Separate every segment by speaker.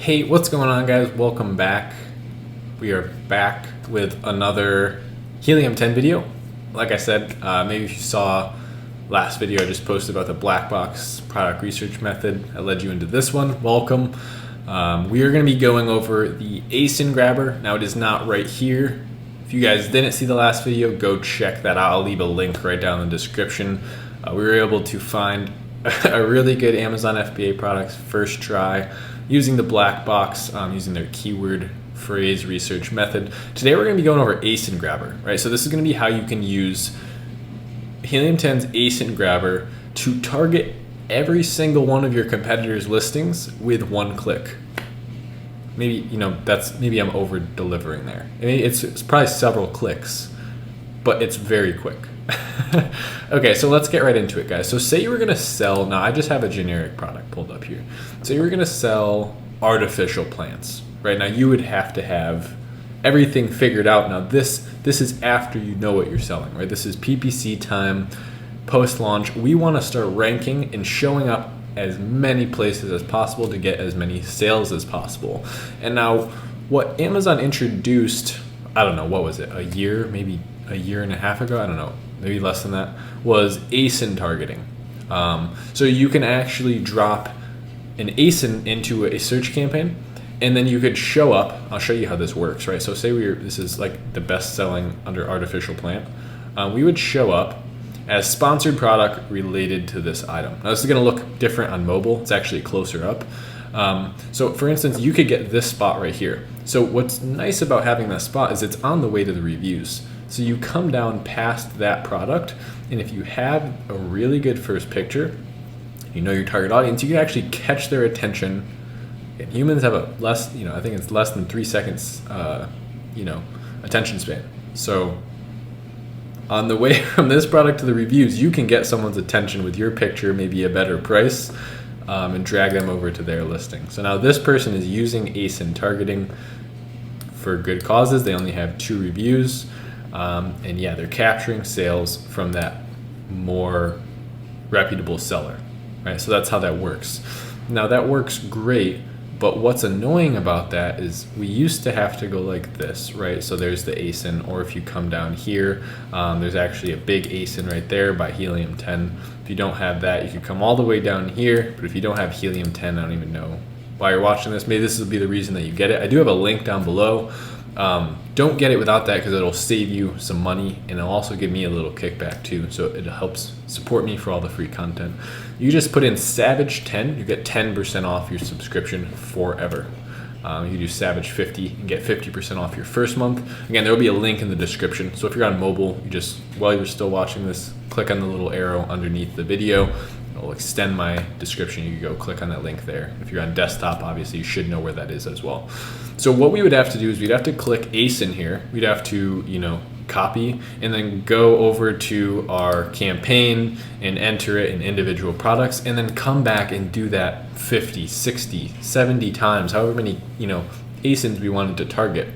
Speaker 1: Hey, what's going on, guys? Welcome back. We are back with another Helium-10 video. Like I said, maybe if you saw last video I just posted about the black box product research method, I led you into this one. Welcome. We are going to be going over the Asin grabber. Now, it is not right here. If you guys didn't see the last video, go check that out. I'll leave a link right down in the description. We were able to find a really good Amazon FBA product first try using the black box, using their keyword phrase research method. Today we're going to be going over Asin grabber, right? So this is going to be how you can use Helium-10's Asin grabber to target every single one of your competitors' listings with one click. Maybe, maybe I'm over delivering there. I mean, it's probably several clicks, but it's very quick. Okay, so let's get right into it, guys. So say you were gonna sell, now I just have a generic product pulled up here. So you were gonna sell artificial plants, right? Now you would have to have everything figured out. Now this is after you know what you're selling, right? This is PPC time, post-launch. We wanna start ranking and showing up as many places as possible to get as many sales as possible. And now what Amazon introduced, I don't know, what was it, maybe a year and a half ago, I don't know, maybe less than that, was Asin targeting. So you can actually drop an Asin into a search campaign, and then you could show up. I'll show you how this works, right? So say this is like the best selling under artificial plant. We would show up as sponsored product related to this item. Now this is gonna look different on mobile. It's actually closer up. So for instance, you could get this spot right here. So what's nice about having that spot is it's on the way to the reviews. So you come down past that product, and if you have a really good first picture, you know your target audience, you can actually catch their attention. And humans have a less, I think it's less than 3 seconds, attention span. So on the way from this product to the reviews, you can get someone's attention with your picture, maybe a better price, and drag them over to their listing. So now this person is using Asin targeting for good causes. They only have 2 reviews. And yeah, they're capturing sales from that more reputable seller, right? So that's how that works. Now that works great, but what's annoying about that is we used to have to go like this, right? So there's the Asin, or if you come down here, there's actually a big Asin right there by Helium-10. If you don't have that, you could come all the way down here, but if you don't have Helium-10, I don't even know why you're watching this. Maybe this will be the reason that you get it. I do have a link down below. Don't get it without that because it'll save you some money, and it'll also give me a little kickback too, so it helps support me for all the free content. You just put in Savage 10, you get 10% off your subscription forever. You do Savage 50 and get 50% off your first month. Again, there will be a link in the description, so if you're on mobile, you just, while you're still watching this, click on the little arrow underneath the video. It'll extend my description. You can go click on that link there. If you're on desktop, obviously you should know where that is as well. So what we would have to do is we'd have to click Asin here. We'd have to, copy and then go over to our campaign and enter it in individual products, and then come back and do that 50, 60, 70 times, however many, Asins we wanted to target.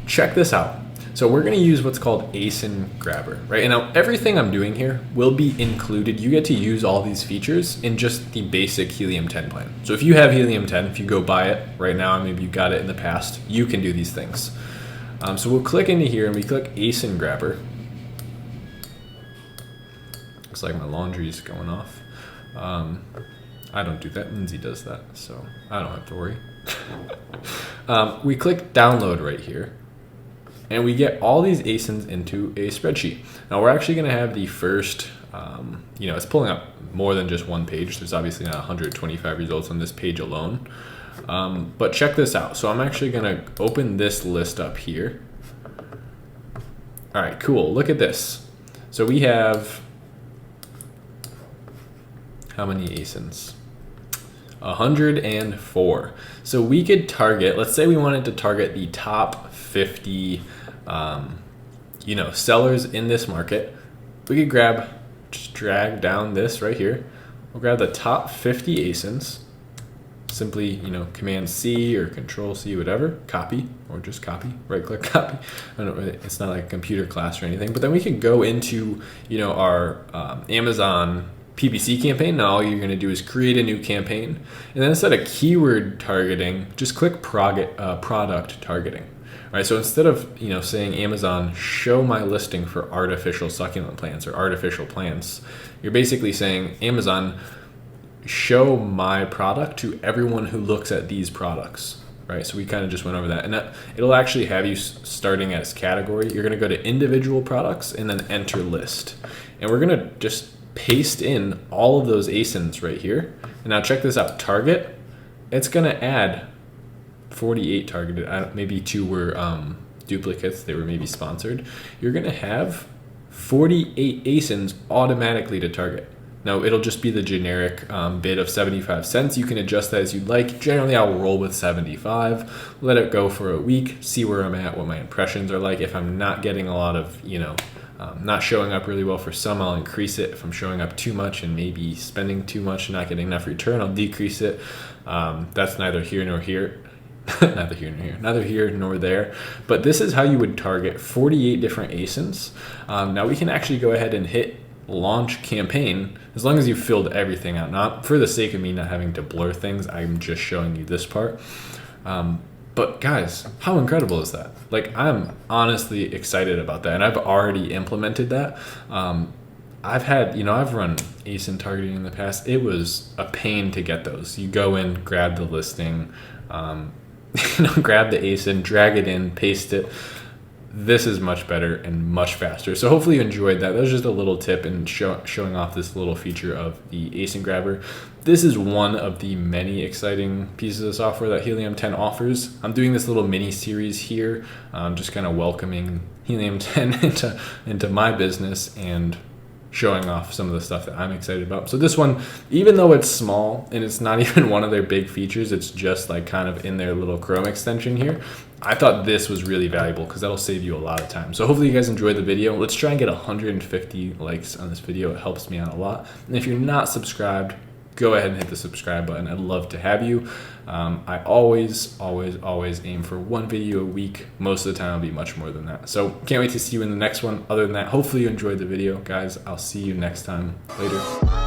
Speaker 1: Check this out. So we're going to use what's called Asin grabber, right? And now everything I'm doing here will be included. You get to use all these features in just the basic Helium-10 plan. So if you have Helium-10, if you go buy it right now, maybe you got it in the past, you can do these things. So we'll click into here and we click Asin grabber. Looks like my laundry is going off. I don't do that. Lindsay does that, so I don't have to worry. We click download right here. And we get all these Asins into a spreadsheet. Now we're actually going to have the first, it's pulling up more than just one page. There's obviously not 125 results on this page alone. But check this out. So I'm actually going to open this list up here. All right, cool. Look at this. So we have, how many Asins? 104. So we could target, let's say we wanted to target the top 50 sellers in this market. We could just drag down this right here. We'll grab the top 50 Asins, simply, Command C or Control C, whatever, copy, or just copy, right click copy. I don't really, it's not like a computer class or anything, but then we can go into, our Amazon PPC campaign. Now all you're going to do is create a new campaign, and then instead of keyword targeting, just click product targeting. All right, so instead of saying Amazon, show my listing for artificial succulent plants or artificial plants, you're basically saying Amazon, show my product to everyone who looks at these products. Right, so we kind of just went over that, and it'll actually have you starting as category. You're going to go to individual products and then enter list, and we're going to just paste in all of those ASINs right here. And now check this out, target, it's going to add 48 targeted. Maybe 2 were duplicates, they were maybe sponsored. You're going to have 48 ASINs automatically to target. Now it'll just be the generic bid of 75 cents. You can adjust that as you'd like. Generally I'll roll with 75, let it go for a week, see where I'm at, what my impressions are like. If I'm not getting a lot of, not showing up really well for some, I'll increase it. If I'm showing up too much and maybe spending too much and not getting enough return, I'll decrease it. That's neither here nor here. neither here nor there. But this is how you would target 48 different ASINs. Now we can actually go ahead and hit launch campaign as long as you've filled everything out. Not for the sake of me not having to blur things, I'm just showing you this part. But guys, how incredible is that? Like, I'm honestly excited about that, and I've already implemented that. I've run ASIN targeting in the past. It was a pain to get those. You go in, grab the listing, grab the ASIN, drag it in, paste it. This is much better and much faster. So hopefully you enjoyed that. That was just a little tip and showing off this little feature of the ASIN grabber. This is one of the many exciting pieces of software that Helium 10 offers. I'm doing this little mini series here, just kind of welcoming Helium 10 into my business and showing off some of the stuff that I'm excited about. So this one, even though it's small and it's not even one of their big features, it's just like kind of in their little Chrome extension here, I thought this was really valuable because that'll save you a lot of time. So hopefully you guys enjoyed the video. Let's try and get 150 likes on this video. It helps me out a lot. And if you're not subscribed, go ahead and hit the subscribe button. I'd love to have you. I always aim for 1 video a week. Most of the time it'll be much more than that. So can't wait to see you in the next one. Other than that, hopefully you enjoyed the video, guys. I'll see you next time. Later.